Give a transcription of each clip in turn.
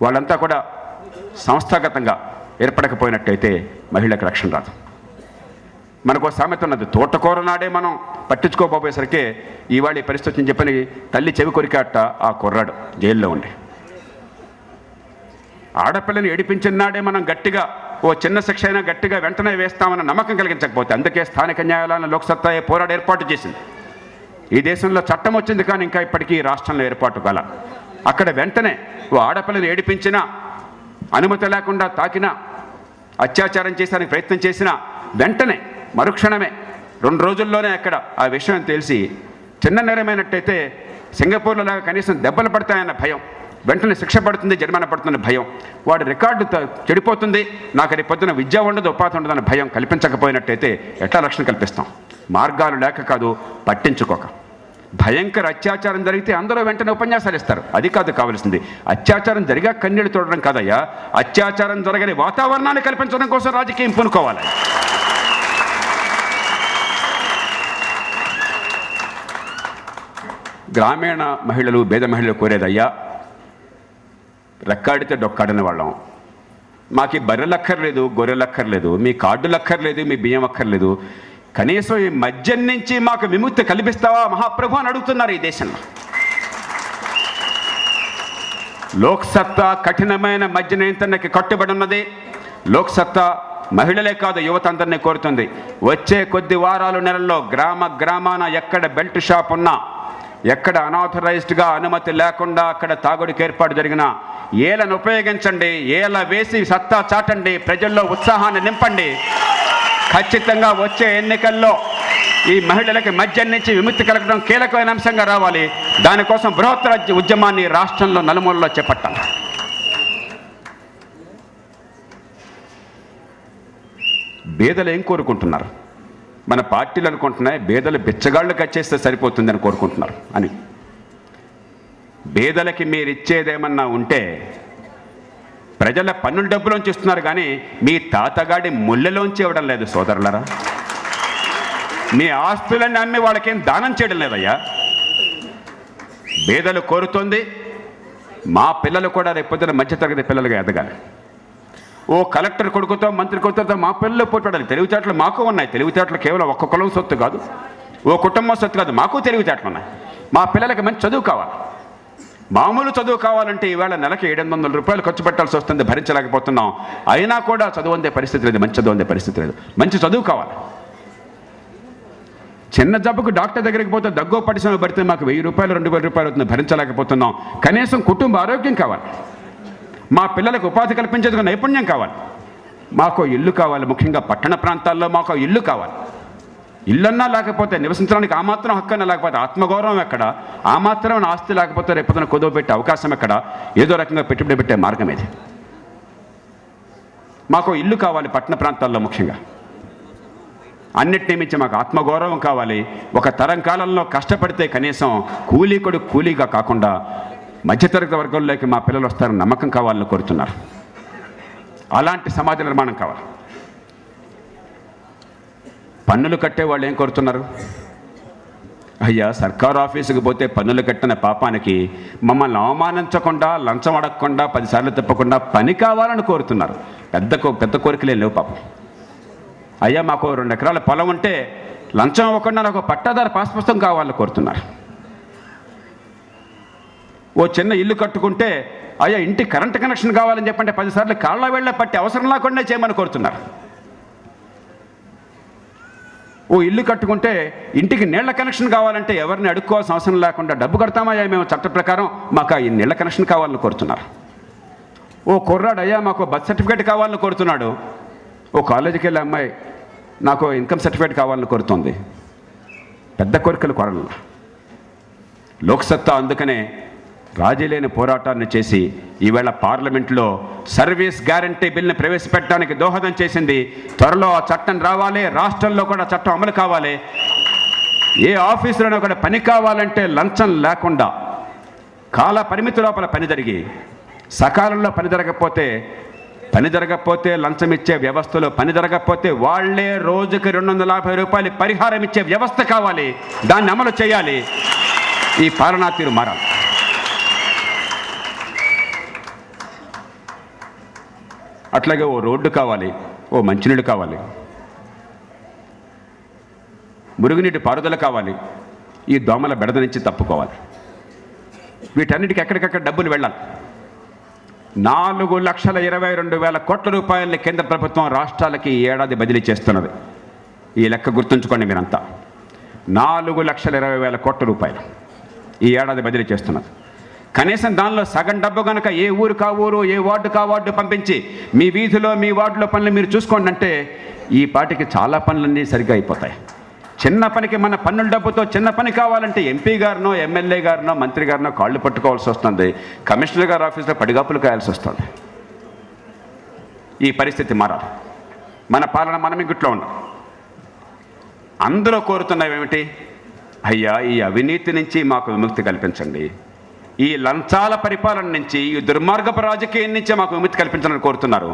వాళ్ళంతా కూడా సంస్థాగతంగా ఏర్పడకపోయినట్టయితే మహిళలకు రక్షణ రాదు. మనకు సామెత ఉన్నది, తోటకూర నాడే మనం పట్టించుకోకపోయేసరికి ఇవాళ ఈ పరిస్థితి అని చెప్పని తల్లి చెవి కొరికాట ఆ కుర్రాడు జైల్లో ఉండి. ఆడపిల్లని ఏడిపించిన నాడే మనం గట్టిగా ఓ చిన్న శిక్ష అయినా గట్టిగా వెంటనే వేస్తామన్న నమ్మకం కలిగించకపోతే, అందుకే స్థానిక న్యాయాలయాలను లోక్సత్తా పోరాడు ఏర్పాటు చేసింది. ఈ దేశంలో చట్టం వచ్చింది కానీ ఇంకా ఇప్పటికీ రాష్ట్రంలో ఏర్పాటు కాల. అక్కడ వెంటనే ఓ ఆడపిల్లని ఏడిపించినా, అనుమతి లేకుండా తాకినా, అత్యాచారం చేసానికి ప్రయత్నం చేసినా వెంటనే మరుక్షణమే 2 రోజుల్లోనే అక్కడ ఆ విషయం తెలిసి చిన్న నేరమైనట్టయితే సింగపూర్లో లాగా కనీసం దెబ్బలు పడతాయన్న భయం, వెంటనే శిక్ష పడుతుంది, జరిమానా పడుతున్న భయం, వాడి రికార్డు చెడిపోతుంది, నాకు రేపు పొద్దున విద్య ఉండదు, ఉపాధి ఉండదన్న భయం కల్పించకపోయినట్టయితే ఎట్లా రక్షణ కల్పిస్తాం? మార్గాలు లేక కాదు, పట్టించుకోక. భయంకర అత్యాచారం జరిగితే అందరూ వెంటనే ఉపన్యాసాలు ఇస్తారు. అది కాదు కావాల్సింది. అత్యాచారం జరిగా కన్నీళ్లు తోడడం కాదయ్యా, అత్యాచారం జరగని వాతావరణాన్ని కల్పించడం కోసం రాజకీయం పూనుకోవాలి. గ్రామీణ మహిళలు, పేద మహిళలు కోరేదయ్యా, రెక్కాడితే డొక్కాడని వాళ్ళం. మాకు ఈ బర్రెలక్కర్లేదు, గొర్రెలక్కర్లేదు, మీ కార్డులక్కర్లేదు, మీ బియ్యం అక్కర్లేదు, కనీసం ఈ మద్యం నుంచి మాకు విముక్తి కల్పిస్తావా మహాప్రభు అని అడుగుతున్నారు ఈ దేశంలో. లోక్సత్తా కఠినమైన మద్య నియంత్రణకి కట్టుబడి ఉన్నది. లోక్సత్తా మహిళలే కాదు, యువత అందరినీ కోరుతుంది. వచ్చే కొద్ది వారాలు, నెలల్లో గ్రామాన ఎక్కడ బెల్ట్ షాప్ ఉన్నా, ఎక్కడ అనాథరైజ్డ్గా అనుమతి లేకుండా అక్కడ తాగుడికి ఏర్పాటు జరిగిన ఏలను ఉపయోగించండి, ఏల వేసి సత్తా చాటండి, ప్రజల్లో ఉత్సాహాన్ని నింపండి. ఖచ్చితంగా వచ్చే ఎన్నికల్లో ఈ మహిళలకి మద్యం నుంచి విముక్తి కలగడం కీలకమైన అంశంగా రావాలి. దానికోసం బృహత్తర ఉద్యమాన్ని రాష్ట్రంలో నలుమూలలో చేపట్టాలి. బేదలు ఏం కోరుకుంటున్నారు? మన పార్టీలు అనుకుంటున్నాయి బేదలు బిచ్చగాళ్ళు కచ్చేస్తే సరిపోతుందని కోరుకుంటున్నారు అని. బేదలకి మీరు ఇచ్చేదేమన్నా ఉంటే ప్రజల పన్నుల డబ్బులోంచి ఇస్తున్నారు కానీ మీ తాతగాడి ముళ్ళలోంచి ఇవ్వడం లేదు సోదరులరా. మీ ఆస్తులన్నీ అమ్మి వాళ్ళకేం దానం చేయడం లేదయ్యా. బేదలు కోరుతోంది మా పిల్లలు కూడా రేపొద్దున మధ్యతరగతి పిల్లలుగా ఎదగాలి. ఓ కలెక్టర్ కొడుకుతో, మంత్రి కొడుకుతో మా పిల్లలు పోట్లాడాలి. తెలివితేటలు మాకు ఉన్నాయి. తెలివితేటలు కేవలం ఒక్క కులం సొత్తు కాదు, ఓ కుటుంబం సొత్తు కాదు, మాకు తెలివితేటలు ఉన్నాయి. మా పిల్లలకి మంచి చదువు కావాలి. మామూలు చదువు కావాలంటే ఈవేళ నెలకి 700 రూపాయలు ఖర్చు పెట్టాల్సి వస్తుంది, భరించలేకపోతున్నాం. అయినా కూడా చదువు అందే పరిస్థితి లేదు, మంచి చదువు అందే పరిస్థితి లేదు. మంచి చదువు కావాలి. చిన్న జబ్బుకు డాక్టర్ దగ్గరికి పోతే దగ్గో పడిసిన పడితే మాకు 1000 రూపాయలు 2000 రూపాయలు అవుతుంది, భరించలేకపోతున్నాం. కనీసం కుటుంబ ఆరోగ్యం కావాలి. మా పిల్లలకు ఉపాధి కల్పించేందుకు నైపుణ్యం కావాలి. మాకు ఇల్లు కావాలి. ముఖ్యంగా పట్టణ ప్రాంతాల్లో మాకు ఇల్లు కావాలి. ఇల్లన్నా లేకపోతే నివసించడానికి ఆ మాత్రం హక్కన్నా లేకపోతే ఆత్మగౌరవం ఎక్కడ? ఆ మాత్రం ఆస్తి లేకపోతే రేపొద్దున కుదువ పెట్టే అవకాశం ఎక్కడ? ఏదో రకంగా పెట్టుబడి పెట్టే మార్గం ఇది. మాకు ఇల్లు కావాలి పట్టణ ప్రాంతాల్లో ముఖ్యంగా. అన్నిటినీ మించి మాకు ఆత్మగౌరవం కావాలి. ఒక తరం కాలంలో కష్టపడితే కనీసం కూలీగా కాకుండా మధ్యతరగతి వర్గంలోకి మా పిల్లలు వస్తారని నమ్మకం కావాలని కోరుతున్నారు. అలాంటి సమాజ నిర్మాణం కావాలి. పన్నులు కట్టే వాళ్ళు ఏం కోరుతున్నారు? అయ్యా, సర్కారు ఆఫీసుకు పోతే పన్నులు కట్టిన పాపానికి మమ్మల్ని అవమానించకుండా, లంచం అడగకుండా, 10 సార్లు తిప్పకుండా పని కావాలని కోరుతున్నారు. పెద్ద కోరికలే లేవు పాపం. అయ్యా, మాకు 2 ఎకరాల పొలం ఉంటే లంచం ఇవ్వకుండా నాకు పట్టాదారు పాస్ పుస్తకం కావాలని కోరుతున్నారు. ఓ చిన్న ఇల్లు కట్టుకుంటే అయ్యా ఇంటి కరెంటు కనెక్షన్ కావాలని చెప్పంటే 10 సార్లు కాళ్ళ వేళ్ళ పట్టి అవసరం లేకుండా చేయమని కోరుతున్నారు. ఓ ఇల్లు కట్టుకుంటే ఇంటికి నీళ్ల కనెక్షన్ కావాలంటే ఎవరిని అడుక్కోవాల్సిన అవసరం లేకుండా డబ్బు కడతామయ్యా మేము చట్ట ప్రకారం, మాకు ఈ నీళ్ల కనెక్షన్ కావాలని కోరుతున్నారు. ఓ కుర్రాడు అయ్యా మాకు బర్త్ సర్టిఫికేట్ కావాలని కోరుతున్నాడు. ఓ కాలేజీకి వెళ్ళే అమ్మాయి నాకు ఇన్కమ్ సర్టిఫికేట్ కావాలని కోరుతుంది. పెద్ద కోరికలు కోరాల. లోక్సత్తా అందుకనే రాజీ లేని పోరాటాన్ని చేసి ఈవేళ పార్లమెంట్లో సర్వీస్ గ్యారంటీ బిల్ని ప్రవేశపెట్టడానికి దోహదం చేసింది. త్వరలో ఆ చట్టం రావాలి. రాష్ట్రంలో కూడా చట్టం అమలు కావాలి. ఏ ఆఫీసులోనూ కూడా పని కావాలంటే లంచం లేకుండా కాల పరిమితి లోపల పని జరిగి, సకాలంలో పని జరగకపోతే లంచం ఇచ్చే వ్యవస్థలో పని జరగకపోతే వాళ్లే రోజుకి 250 రూపాయలు పరిహారం ఇచ్చే వ్యవస్థ కావాలి. దాన్ని అమలు చేయాలి. ఈ పాలనా తీరు మారాలి. అట్లాగే ఓ రోడ్డు కావాలి, ఓ మంచినీళ్ళు కావాలి, మురుగునీటి పారుదల కావాలి, ఈ దోమల బెడద నుంచి తప్పుకోవాలి. వీటన్నిటికీ ఎక్కడికక్కడ డబ్బులు వెళ్ళాలి. 4,22,000 కోట్ల రూపాయలని కేంద్ర ప్రభుత్వం రాష్ట్రాలకి ఈ ఏడాది బదిలీ చేస్తున్నది. ఈ లెక్క గుర్తుంచుకోండి మీరంతా. 4,20,000 కోట్ల రూపాయలు ఈ ఏడాది బదిలీ చేస్తున్నది. కనీసం దానిలో సగం డబ్బు కనుక ఏ ఊరు కా ఊరు, ఏ వార్డు కా వార్డు పంపించి మీ వీధిలో మీ వార్డులో పనులు మీరు చూసుకోండి అంటే ఈ పాటికి చాలా పనులన్నీ సరిగ్గా అయిపోతాయి. చిన్న పనికి మన పన్నుల డబ్బుతో చిన్న పని కావాలంటే ఎంపీ గారినో, ఎమ్మెల్యే గారినో, మంత్రి గారినో కాళ్ళు పట్టుకోవాల్సి వస్తుంది. కమిషనర్ గారి ఆఫీస్లో పడిగాపులు కాయాల్సి వస్తుంది. ఈ పరిస్థితి మారాలి. మన పాలన మనం ఇంట్లో ఉండాలి. అందరూ కోరుతున్నవి ఏమిటి? అయ్యా, ఈ అవినీతి నుంచి మాకు విముక్తి కల్పించండి, ఈ లంచాల పరిపాలన నుంచి, ఈ దుర్మార్గపు రాజకీయం నుంచి మాకు విముక్తి కల్పించాలని కోరుతున్నారు.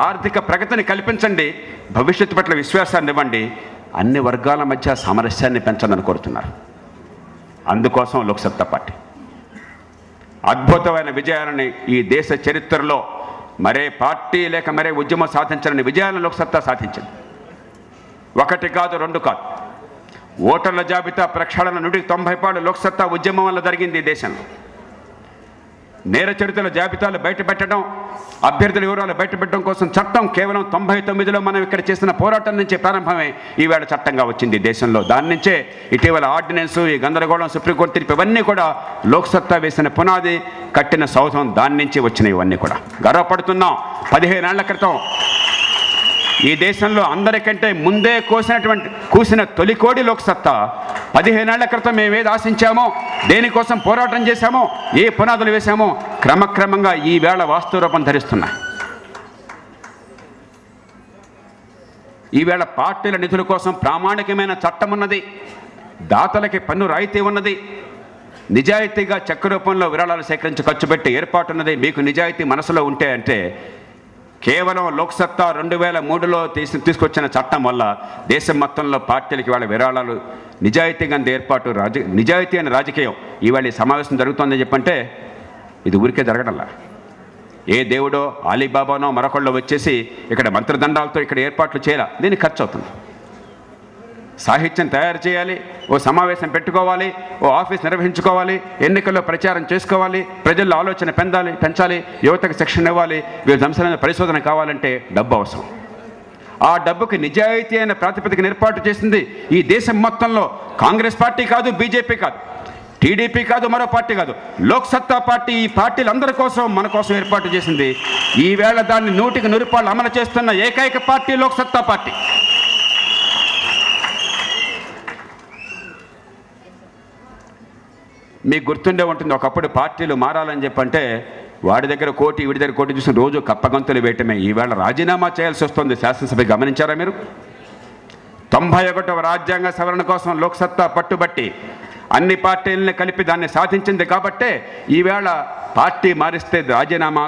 ఆర్థిక ప్రగతిని కల్పించండి, భవిష్యత్తు పట్ల విశ్వాసాన్ని ఇవ్వండి, అన్ని వర్గాల మధ్య సామరస్యాన్ని పెంచండి కోరుతున్నారు. అందుకోసం లోక్సత్తా పార్టీ అద్భుతమైన విజయాలని ఈ దేశ చరిత్రలో మరే పార్టీ లేక మరే ఉద్యమం సాధించని విజయాలను లోక్సత్తా సాధించింది. 1 కాదు 2 కాదు. ఓటర్ల జాబితా ప్రక్షాళన 190 పాళ్ళు లోక్సత్తా ఉద్యమం వల్ల జరిగింది ఈ దేశంలో. నేర చరిత్రల జాబితాలు బయటపెట్టడం, అభ్యర్థుల వివరాలు బయటపెట్టడం కోసం చట్టం కేవలం 99లో మనం ఇక్కడ చేసిన పోరాటం నుంచి ప్రారంభమే ఈవేళ చట్టంగా వచ్చింది దేశంలో. దాని నుంచే ఇటీవల ఆర్డినెన్స్, ఈ గందరగోళం, సుప్రీంకోర్టు తీర్పు ఇవన్నీ కూడా లోక్సత్తా వేసిన పునాది, కట్టిన సౌధం, దాని నుంచి వచ్చినాయి. ఇవన్నీ కూడా గర్వపడుతున్నాం. 15 ఏళ్ల క్రితం ఈ దేశంలో అందరికంటే ముందే కూసిన తొలికోడి లోక్సత్తా. 15 ఏళ్ల క్రితం మేము ఏది ఆశించామో, దేనికోసం పోరాటం చేశామో, ఏ పునాదులు వేశామో క్రమక్రమంగా ఈ వేళ వాస్తవ రూపం ధరిస్తున్నాయి. ఈవేళ పార్టీల నిధుల కోసం ప్రామాణికమైన చట్టం ఉన్నది, దాతలకి పన్ను రాయితీ ఉన్నది, నిజాయితీగా చెక్ రూపంలో విరాళాలు సేకరించి ఖర్చు పెట్టి ఏర్పాటు ఉన్నది. మీకు నిజాయితీ మనసులో ఉంటే అంటే కేవలం లోక్సత్తా 2003లో తీసుకొచ్చిన చట్టం వల్ల దేశం మొత్తంలో పార్టీలకి వాళ్ళ విరాళాలు నిజాయితీగా ఏర్పాటు, నిజాయితీ అనే రాజకీయం ఈవేళ ఈ సమావేశం జరుగుతుందని చెప్పంటే ఇది ఊరికే జరగడంలా. ఏ దేవుడో, అలీబాబానో మరొకళ్ళు వచ్చేసి ఇక్కడ మంత్రదండాలతో ఇక్కడ ఏర్పాట్లు చేయాలి. దీనికి ఖర్చు అవుతుంది. సాహిత్యం తయారు చేయాలి, ఓ సమావేశం పెట్టుకోవాలి, ఓ ఆఫీస్ నిర్వహించుకోవాలి, ఎన్నికల్లో ప్రచారం చేసుకోవాలి, ప్రజల్లో ఆలోచన పెంచాలి, యువతకు శిక్షణ ఇవ్వాలి, వివిధ అంశాల పరిశోధన కావాలంటే డబ్బు అవసరం. ఆ డబ్బుకి నిజాయితీ అయిన ప్రాతిపదికన ఏర్పాటు చేసింది ఈ దేశం మొత్తంలో కాంగ్రెస్ పార్టీ కాదు, బీజేపీ కాదు, టీడీపీ కాదు, మరో పార్టీ కాదు, లోక్సత్తా పార్టీ. ఈ పార్టీలందరి కోసం, మన కోసం ఏర్పాటు చేసింది. ఈవేళ దాన్ని 100కి 100 పాళ్ళు అమలు చేస్తున్న ఏకైక పార్టీ లోక్సత్తా పార్టీ. మీకు గుర్తుండే ఉంటుంది, ఒకప్పుడు పార్టీలు మారాలని చెప్పంటే వాడి దగ్గర కోటి, వీడి దగ్గర కోటి చూసి రోజు కప్పగంతులు వేయటమే. ఈవేళ రాజీనామా చేయాల్సి వస్తుంది శాసనసభ. గమనించారా మీరు? 91వ రాజ్యాంగ సవరణ కోసం లోక్సత్తా పట్టుబట్టి అన్ని పార్టీలని కలిపి దాన్ని సాధించింది కాబట్టే ఈవేళ పార్టీ మారిస్తే రాజీనామా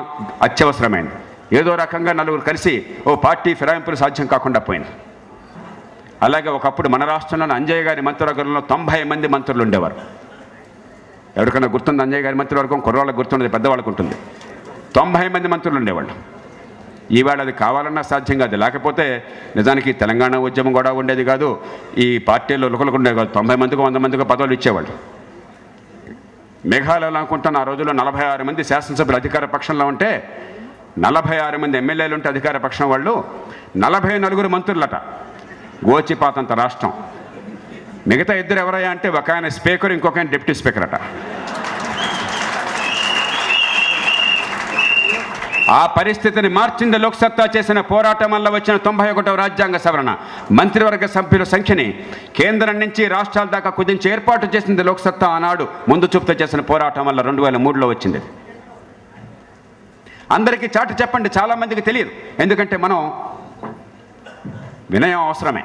అత్యవసరమైంది. ఏదో రకంగా నలుగురు కలిసి ఓ పార్టీ ఫిరాయింపులు సాధ్యం కాకుండా పోయింది. అలాగే ఒకప్పుడు మన రాష్ట్రంలోని అంజయ్య గారి మంత్రివర్గంలో 90 మంది మంత్రులు ఉండేవారు. ఎవరికైనా గుర్తుంది అంజయ్య గారి మంత్రివర్గం? కుర్రవాళ్ళకి గుర్తున్నది, పెద్దవాళ్ళకు ఉంటుంది. 90 మంది మంత్రులు ఉండేవాళ్ళు. ఈవేళ అది కావాలన్నా సాధ్యం కాదు. లేకపోతే నిజానికి తెలంగాణ ఉద్యమం కూడా ఉండేది కాదు, ఈ పార్టీలో లుకలకు ఉండేది కాదు. 90 మందికి 100 మందికి పదవులు ఇచ్చేవాళ్ళు. మేఘాలయలో అనుకుంటున్న ఆ రోజుల్లో 46 మంది శాసనసభ్యులు అధికార పక్షంలో ఉంటే 46 మంది ఎమ్మెల్యేలు ఉంటే అధికార పక్షం వాళ్ళు 44 మంత్రులట. గోచిపాతంత రాష్ట్రం. మిగతా ఇద్దరు ఎవరయ్యా అంటే ఒక ఆయన స్పీకర్, ఇంకొక ఆయన డిప్యూటీ స్పీకర్ అట. ఆ పరిస్థితిని మార్చింది లోక్సత్తా చేసిన పోరాటం వల్ల వచ్చిన 91వ రాజ్యాంగ సవరణ. మంత్రివర్గ సభ్యుల సంఖ్యని కేంద్రం నుంచి రాష్ట్రాల దాకా కుదించి ఏర్పాటు చేసింది లోక్సత్తా. ఆనాడు ముందు చూపుతో చేసిన పోరాటం వల్ల 2003లో వచ్చింది. అందరికీ చాటి చెప్పండి, చాలామందికి తెలియదు. ఎందుకంటే మనం వినయం అవసరమే,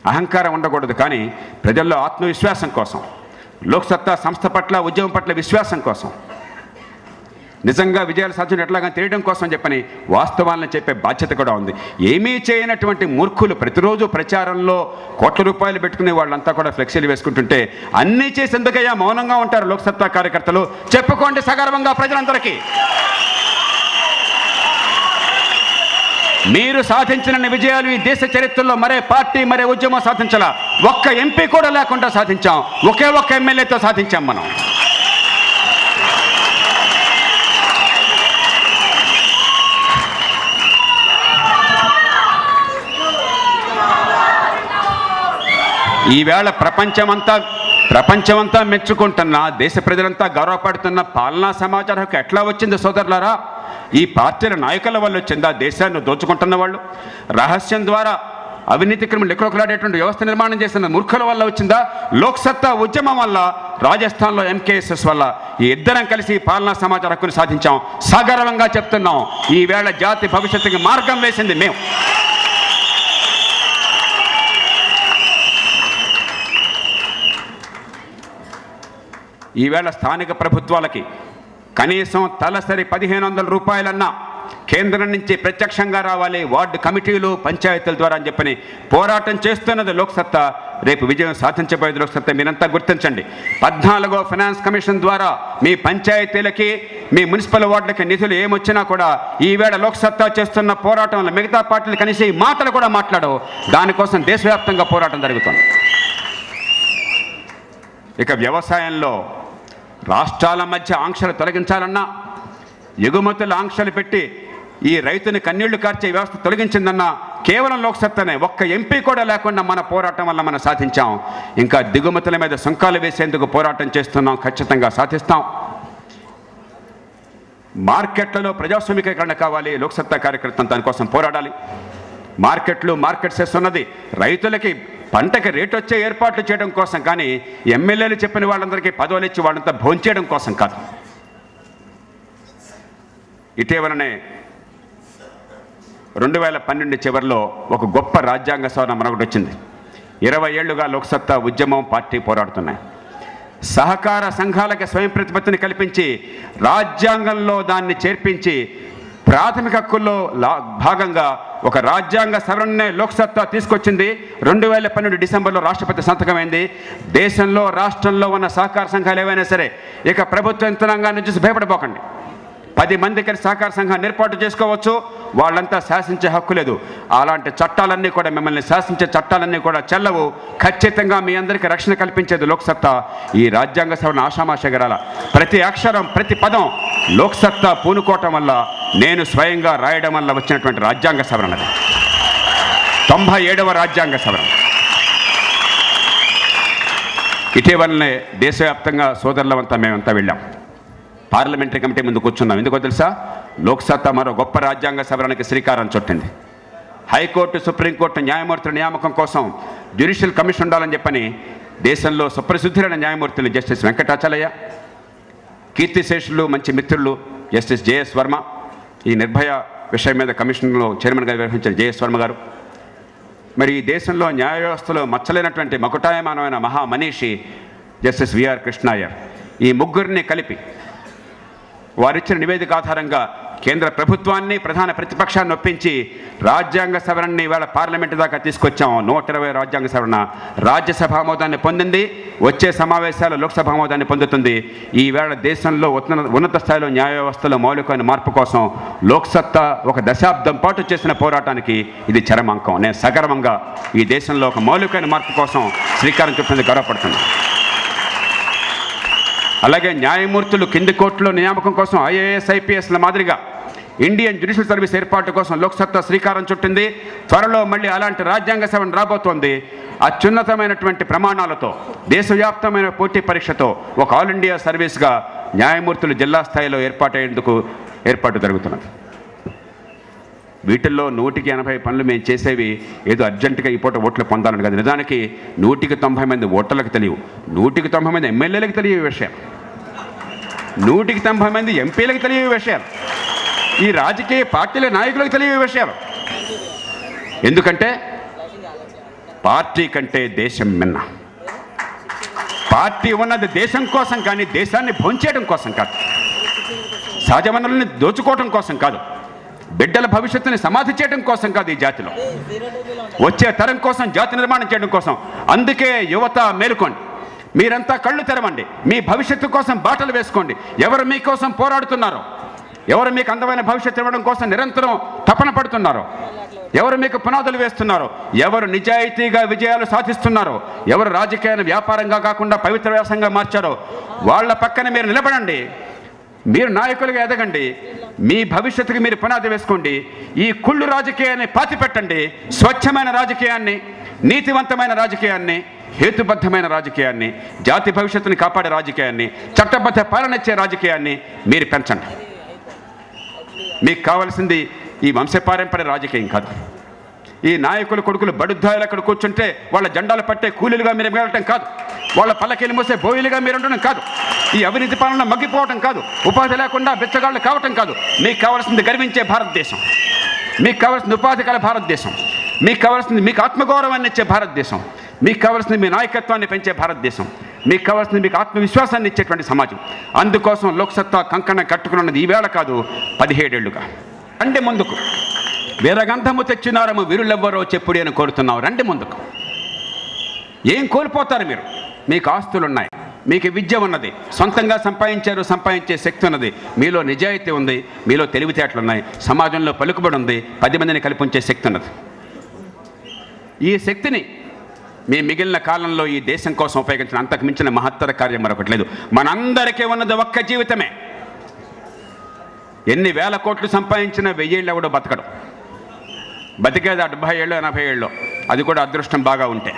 అహంకారం ఉండకూడదు. కానీ ప్రజల్లో ఆత్మవిశ్వాసం కోసం, లోక్సత్తా సంస్థ పట్ల, ఉద్యమం పట్ల విశ్వాసం కోసం, నిజంగా విజయాలు సాధించడం ఎట్లాగా తెలియడం కోసం చెప్పని వాస్తవాలను చెప్పే బాధ్యత కూడా ఉంది. ఏమీ చేయనటువంటి మూర్ఖులు ప్రతిరోజు ప్రచారంలో కోట్ల రూపాయలు పెట్టుకునే వాళ్ళంతా కూడా ఫ్లెక్సీలు వేసుకుంటుంటే అన్నీ చేసేందుకయ్యా మౌనంగా ఉంటారు లోక్సత్తా కార్యకర్తలు. చెప్పుకోండి సగర్వంగా ప్రజలందరికీ. మీరు సాధించిన విజయాలు ఈ దేశ చరిత్రలో మరే పార్టీ మరే ఉద్యమం సాధించాల. ఒక్క ఎంపీ కూడా లేకుండా సాధించాం. ఒకే ఒక్క ఎమ్మెల్యేతో సాధించాం మనం. ఈవేళ ప్రపంచమంతా మెచ్చుకుంటున్న, దేశ ప్రజలంతా గౌరవపడుతున్న పాలనా సమాచార హక్కు ఎట్లా వచ్చింది సోదరులారా? ఈ పార్టీల నాయకుల వల్ల వచ్చిందా? దేశాన్ని దోచుకుంటున్న వాళ్ళు, రహస్యం ద్వారా అవినీతి క్రిమినల్ ఎక్కడొకలాడేటువంటి వ్యవస్థ నిర్మాణం చేసిన మూర్ఖుల వల్ల వచ్చిందా? లోక్సత్తా ఉద్యమం వల్ల, రాజస్థాన్లో ఎంకేఎస్ఎస్ వల్ల ఈ ఇద్దరం కలిసి పాలనా సమాచార హక్కుని సాధించాం. సగర్వంగా చెప్తున్నాం. ఈవేళ జాతి భవిష్యత్తుకి మార్గం వేసింది మేము. ఈవేళ స్థానిక ప్రభుత్వాలకి కనీసం తలసరి 1500 రూపాయలన్నా కేంద్రం నుంచి ప్రత్యక్షంగా రావాలి, వార్డు కమిటీలు పంచాయతీల ద్వారా అని చెప్పని పోరాటం చేస్తున్నది లోక్సత్తా. రేపు విజయం సాధించబోయేది లోక్సత్తా. మీరంతా గుర్తించండి. 14వ ఫైనాన్స్ కమిషన్ ద్వారా మీ పంచాయతీలకి, మీ మున్సిపల్ వార్డులకి నిధులు ఏమొచ్చినా కూడా ఈవేళ లోక్సత్తా చేస్తున్న పోరాటంలో మిగతా పార్టీలు కనీసం ఈ మాటలు కూడా మాట్లాడవు. దానికోసం దేశవ్యాప్తంగా పోరాటం జరుగుతుంది. ఇక వ్యవసాయంలో రాష్ట్రాల మధ్య ఆంక్షలు తొలగించాలన్నా, ఎగుమతుల ఆంక్షలు పెట్టి ఈ రైతుని కన్నీళ్లు కార్చే వ్యవస్థ తొలగించిందన్నా కేవలం లోక్సత్తానే. ఒక్క ఎంపీ కూడా లేకుండా మన పోరాటం వల్ల మనం సాధించాం. ఇంకా దిగుమతుల మీద సుంకాలు వేసేందుకు పోరాటం చేస్తున్నాం. ఖచ్చితంగా సాధిస్తాం. మార్కెట్లలో ప్రజాస్వామికీకరణ కావాలి. లోక్సత్తా కార్యకర్తలు దానికోసం పోరాడాలి. మార్కెట్ సెస్ ఉన్నది రైతులకి పంటకి రేటు వచ్చే ఏర్పాట్లు చేయడం కోసం, కానీ ఎమ్మెల్యేలు చెప్పిన వాళ్ళందరికీ పదవులు ఇచ్చి వాళ్ళంతా భోంచేయడం కోసం కాదు. ఇటీవలనే 2012 చివరిలో ఒక గొప్ప రాజ్యాంగ సవరణ మనకు వచ్చింది. 20 ఏళ్లుగా లోక్సత్తా ఉద్యమం, పార్టీ పోరాడుతున్నాయి. సహకార సంఘాలకి స్వయం ప్రతిపత్తిని కల్పించి రాజ్యాంగంలో దాన్ని చేర్పించి ప్రాథమిక హక్కుల్లో భాగంగా ఒక రాజ్యాంగ సవరణనే లోక్సత్తా తీసుకొచ్చింది. 2012 డిసెంబర్లో రాష్ట్రపతి సంతకమైంది. దేశంలో, రాష్ట్రంలో ఉన్న సహకార సంఘాలు ఏవైనా సరే ఇక ప్రభుత్వ యంత్రాంగాన్ని చూసి భయపడిపోకండి. 10 మంది కలిసి సహకార సంఘాన్ని ఏర్పాటు చేసుకోవచ్చు. వాళ్ళంతా శాసించే హక్కు లేదు. అలాంటి చట్టాలన్నీ కూడా, మిమ్మల్ని శాసించే చట్టాలన్నీ కూడా చెల్లవు. ఖచ్చితంగా మీ అందరికీ రక్షణ కల్పించేది లోక్సత్తా. ఈ రాజ్యాంగ సవరణ ఆషామాషగరాల ప్రతి అక్షరం, ప్రతి పదం లోక్సత్తా పూనుకోవటం వల్ల, నేను స్వయంగా రాయడం వల్ల వచ్చినటువంటి రాజ్యాంగ సవరణ. 97వ రాజ్యాంగ సవరణ. ఇటీవలనే దేశవ్యాప్తంగా సోదరులమంతా మేమంతా వెళ్ళాం. పార్లమెంటరీ కమిటీ ముందు కూర్చున్నాం. ఎందుకో తెలుసా? లోక్సత్తా మరో గొప్ప రాజ్యాంగ సవరణకి శ్రీకారం చుట్టింది. హైకోర్టు, సుప్రీంకోర్టు న్యాయమూర్తుల నియామకం కోసం జ్యుడిషియల్ కమిషన్ ఉండాలని చెప్పని దేశంలో సుప్రసిద్ధులైన న్యాయమూర్తులు జస్టిస్ వెంకటాచలయ్య, కీర్తిశేషులు, మంచి మిత్రులు జస్టిస్ జేఎస్ వర్మ, ఈ నిర్భయ విషయం మీద కమిషన్లో చైర్మన్గా వ్యవహరించిన జేఎస్ వర్మ గారు, మరి ఈ దేశంలో న్యాయ వ్యవస్థలో మచ్చలేనటువంటి మకుటాయమానమైన మహామనీషి జస్టిస్ విఆర్ కృష్ణయ్యర్, ఈ ముగ్గురిని కలిపి వారిచ్చిన నివేదిక ఆధారంగా కేంద్ర ప్రభుత్వాన్ని, ప్రధాన ప్రతిపక్షాన్ని ఒప్పించి రాజ్యాంగ సవరణని ఇవాళ పార్లమెంటు దాకా తీసుకొచ్చాం. 120 రాజ్యాంగ సవరణ రాజ్యసభ ఆమోదాన్ని పొందింది. వచ్చే సమావేశాలు లోక్సభ ఆమోదాన్ని పొందుతుంది. ఈవేళ దేశంలో ఉన్నత స్థాయిలో న్యాయ వ్యవస్థలో మౌలికమైన మార్పు కోసం లోక్సత్తా ఒక దశాబ్దం పాటు చేసిన పోరాటానికి ఇది చరమాంకం. నేను సగర్వంగా ఈ దేశంలో ఒక మౌలికమైన మార్పు కోసం శ్రీకారం చుట్టినందుకు గర్వపడుతున్నాను. అలాగే న్యాయమూర్తులు కింది కోర్టులో నియామకం కోసం ఐఏఎస్, ఐపీఎస్ల మాదిరిగా ఇండియన్ జ్యుడిషియల్ సర్వీస్ ఏర్పాటు కోసం లోక్సత్తా శ్రీకారం చుట్టింది. త్వరలో మళ్ళీ అలాంటి రాజ్యాంగ సవరణ రాబోతోంది. అత్యున్నతమైనటువంటి ప్రమాణాలతో, దేశవ్యాప్తమైన పోటీ పరీక్షతో ఒక ఆల్ ఇండియా సర్వీస్గా న్యాయమూర్తులు జిల్లా స్థాయిలో ఏర్పాటు జరుగుతున్నది. వీటిల్లో 180 పనులు మేము చేసేవి ఏదో అర్జెంటుగా ఈ పూట ఓట్లు పొందాలని కాదు. నిజానికి 190 మంది ఓటర్లకు తెలియవు, 190 మంది ఎమ్మెల్యేలకు తెలియని విషయాలు, 190 మంది ఎంపీలకు తెలియని విషయాలు, ఈ రాజకీయ పార్టీల నాయకులకు తెలియని విషయాలు. ఎందుకంటే పార్టీ కంటే దేశం మిన్న. పార్టీ ఉన్నది దేశం కోసం, కానీ దేశాన్ని భోంచేయడం కోసం కాదు, సహజ వనరుల్ని దోచుకోవడం కోసం కాదు, బిడ్డల భవిష్యత్తుని సమాధి చేయడం కోసం కాదు, ఈ జాతిలో వచ్చే తరం కోసం, జాతి నిర్మాణం చేయడం కోసం. అందుకే యువత మేలుకోండి, మీరంతా కళ్ళు తెరవండి, మీ భవిష్యత్తు కోసం బాటలు వేసుకోండి. ఎవరు మీకోసం పోరాడుతున్నారో, ఎవరు మీకు అందమైన భవిష్యత్తు ఇవ్వడం కోసం నిరంతరం తపన పడుతున్నారో, ఎవరు మీకు పునాదులు వేస్తున్నారో, ఎవరు నిజాయితీగా విజయాలు సాధిస్తున్నారో, ఎవరు రాజకీయాన్ని వ్యాపారంగా కాకుండా పవిత్ర వ్యాసంగా మార్చారో వాళ్ళ పక్కన మీరు నిలబడండి. మీరు నాయకులుగా ఎదగండి. మీ భవిష్యత్తుకి మీరు పునాది వేసుకోండి. ఈ కుళ్ళు రాజకీయాన్ని పాతిపెట్టండి. స్వచ్ఛమైన రాజకీయాన్ని, నీతివంతమైన రాజకీయాన్ని, హేతుబద్ధమైన రాజకీయాన్ని, జాతి భవిష్యత్తుని కాపాడే రాజకీయాన్ని, చట్టబద్ధ పాలనచ్చే రాజకీయాన్ని మీరు పెంచండి. మీకు కావాల్సింది ఈ వంశపారంపర్య రాజకీయం కాదు. ఈ నాయకుల కొడుకులు బడుద్దాయిలు అక్కడ కూర్చుంటే వాళ్ళ జెండాలు పట్టే కూలీలుగా మీరు మిగలటం కాదు. వాళ్ళ పల్లకీలు మోసే బోయిలుగా మీరు ఉండడం కాదు. ఈ అవినీతి పాలన మగ్గిపోవటం కాదు. ఉపాధి లేకుండా బిచ్చగాళ్ళు కావటం కాదు. మీకు కావాల్సింది గర్వించే భారతదేశం, మీకు కావాల్సింది ఉపాధి కల భారతదేశం, మీకు కావాల్సింది మీకు ఆత్మగౌరవాన్ని ఇచ్చే భారతదేశం, మీకు కావాల్సింది మీ నాయకత్వాన్ని పెంచే భారతదేశం, మీకు కావాల్సింది మీకు ఆత్మవిశ్వాసాన్ని ఇచ్చేటువంటి సమాజం. అందుకోసం లోక్సత్తా కంకణం కట్టుకున్నది ఈవేళ కాదు, 17 ఏళ్లుగా. రండి ముందుకు. వీరగంధము తెచ్చినారము వీరులెవ్వరో చెప్పుడి అని కోరుతున్నావు. రండి ముందుకు. ఏం కోల్పోతారు మీరు? మీకు ఆస్తులున్నాయి, మీకు విద్య ఉన్నది, సొంతంగా సంపాదించే శక్తి ఉన్నది, మీలో నిజాయితీ ఉంది, మీలో తెలివితేటలు ఉన్నాయి, సమాజంలో పలుకుబడి ఉంది, 10 మందిని కల్పించే శక్తి ఉన్నది. ఈ శక్తిని మీ మిగిలిన కాలంలో ఈ దేశం కోసం ఉపయోగించిన అంతకు మించిన మహత్తర కార్యం మరొకటి లేదు. మనందరికీ ఉన్నది ఒక్క జీవితమే. ఎన్ని వేల కోట్లు సంపాదించిన 1000 ఏళ్ళు ఎవడో బతకడు. బతికేది 70 ఏళ్ళు 80 ఏళ్ళు, అది కూడా అదృష్టం బాగా ఉంటే.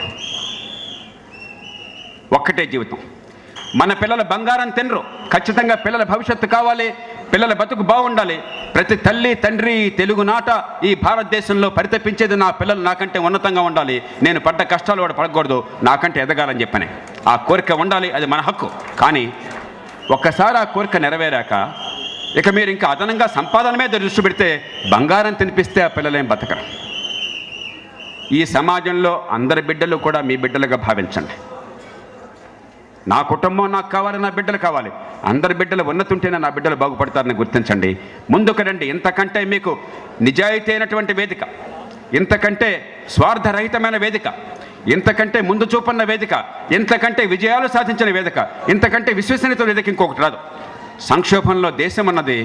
ఒక్కటే జీవితం. మన పిల్లల బంగారం తినరు. ఖచ్చితంగా పిల్లల భవిష్యత్తు కావాలి, పిల్లల బతుకు బాగుండాలి. ప్రతి తల్లి తండ్రి తెలుగునాట ఈ భారతదేశంలో పరితపించేది నా పిల్లలు నాకంటే ఉన్నతంగా ఉండాలి, నేను పడ్డ కష్టాలు వాడు పడకూడదు, నాకంటే ఎదగాలని చెప్పని ఆ కోరిక ఉండాలి. అది మన హక్కు. కానీ ఒక్కసారి ఆ కోరిక నెరవేరాక ఇక మీరు ఇంకా అదనంగా సంపాదన మీద దృష్టి పెడితే బంగారం తినిపిస్తే ఆ పిల్లలేం బతకరు. ఈ సమాజంలో అందరి బిడ్డలు కూడా మీ బిడ్డలుగా భావించండి. నా కుటుంబం నాకు కావాలి, నా బిడ్డలు కావాలి, అందరి బిడ్డలు ఉన్నతి ఉంటేనే నా బిడ్డలు బాగుపడతారని గుర్తించండి. ముందుకు రండి. ఇంతకంటే మీకు నిజాయితీ అయినటువంటి వేదిక, ఇంతకంటే స్వార్థరహితమైన వేదిక, ఇంతకంటే ముందు చూపన్న వేదిక, ఇంతకంటే విజయాలు సాధించిన వేదిక, ఇంతకంటే విశ్వసనీయత వేదిక ఇంకొకటి రాదు. సంక్షోభంలో దేశం ఉన్నది,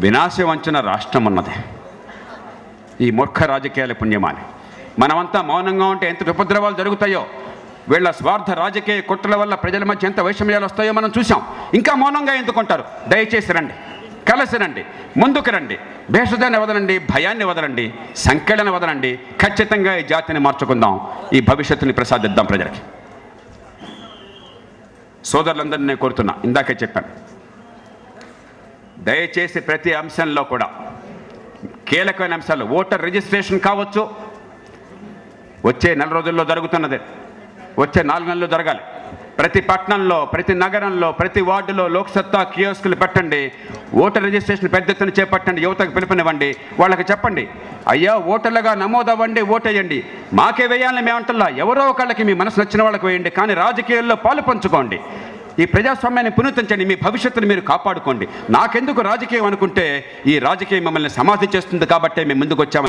వినాశం వంచిన రాష్ట్రం ఉన్నది. ఈ మూర్ఖ రాజకీయాల పుణ్యమాని. మనమంతా మౌనంగా ఉంటే ఎంత ఉపద్రవాలు జరుగుతాయో, వీళ్ళ స్వార్థ రాజకీయ కుట్రల వల్ల ప్రజల మధ్య ఎంత వైషమ్యాలు వస్తాయో మనం చూసాం. ఇంకా మౌనంగా ఎందుకుంటారు? దయచేసి రండి, కలిసి రండి, ముందుకు రండి. భేషజాన్ని వదలండి, భయాన్ని వదలండి, సంఖ్యలను వదలండి. ఖచ్చితంగా ఈ జాతిని మార్చుకుందాం, ఈ భవిష్యత్తుని ప్రసాదిద్దాం ప్రజలకి. సోదరులందరినీ నేను కోరుతున్నా, ఇందాకే చెప్పాను, దయచేసి ప్రతి అంశంలో కూడా కీలకమైన అంశాలు, ఓటర్ రిజిస్ట్రేషన్ కావచ్చు, వచ్చే 4 రోజుల్లో జరుగుతున్నది, వచ్చే 4 నెలల్లో జరగాలి. ప్రతి పట్టణంలో, ప్రతి నగరంలో, ప్రతి వార్డులో లోక్సత్తా కియోస్కులు పెట్టండి. ఓటర్ రిజిస్ట్రేషన్ పెద్ద ఎత్తున చేపట్టండి. యువతకు పిలుపునివ్వండి. వాళ్ళకి చెప్పండి, అయ్యా ఓటర్లుగా నమోదవ్వండి, ఓటేయండి. మాకే వేయాలని మేమంటల్లా, ఎవరో ఒకళ్ళకి మీ మనసు నచ్చిన వాళ్ళకి వేయండి, కానీ రాజకీయాల్లో పాలు పంచుకోండి. ఈ ప్రజాస్వామ్యాన్ని పునరుద్ధరించండి. మీ భవిష్యత్తును మీరు కాపాడుకోండి. నాకెందుకు రాజకీయం అనుకుంటే ఈ రాజకీయం మిమ్మల్ని సమాధి చేస్తుంది కాబట్టే మేము ముందుకు వచ్చాము.